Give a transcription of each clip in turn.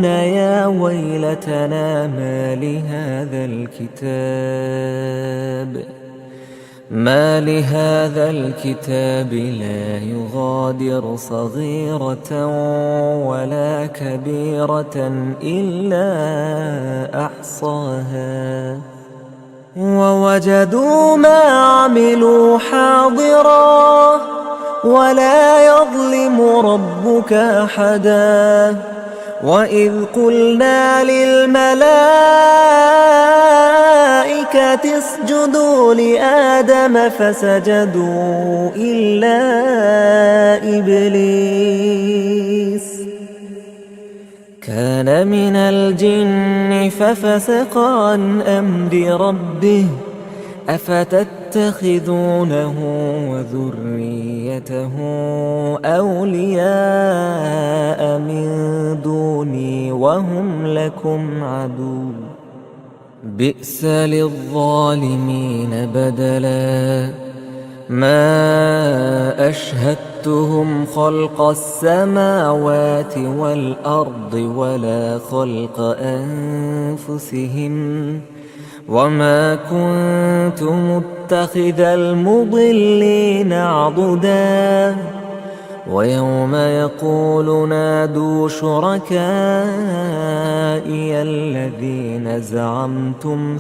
يا ويلتنا ما لهذا الكتاب لا يغادر صغيرة ولا كبيرة إلا أحصاها ووجدوا ما عملوا حاضرا ولا يظلم ربك أحدا وإذ قلنا للملائكة اسجدوا لآدم فسجدوا إلا إبليس كان من الجن ففسق عن أمر ربه أفتتخذونه وذريته أولياء من دوني وهم لكم عدو بئس للظالمين بدلا ما أشهدتهم خلق السماوات والأرض ولا خلق أنفسهم وما كنت متخذ المضلين عضدا ويوم يقول نادوا شركائي الذين زعمتم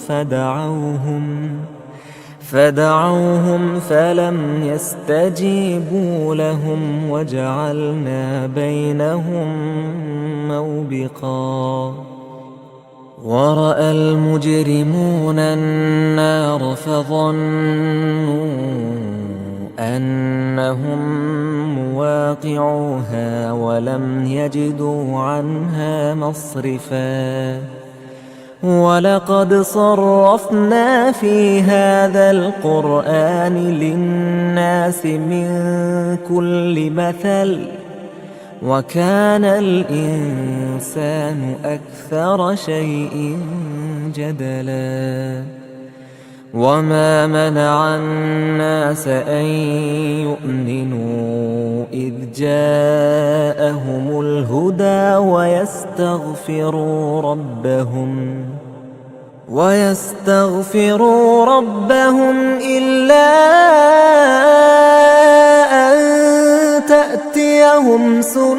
فدعوهم فلم يستجيبوا لهم وجعلنا بينهم موبقا ورأى المجرمون النار فظنوا أنهم مواقعوها ولم يجدوا عنها مصرفا ولقد صرفنا في هذا القرآن للناس من كل مثل وكان الإنسان أكثر شيء جدلا وما منع الناس أن يؤمنوا إذ جاءهم الهدى ويستغفروا ربهم إلا أن تأتيهم سنة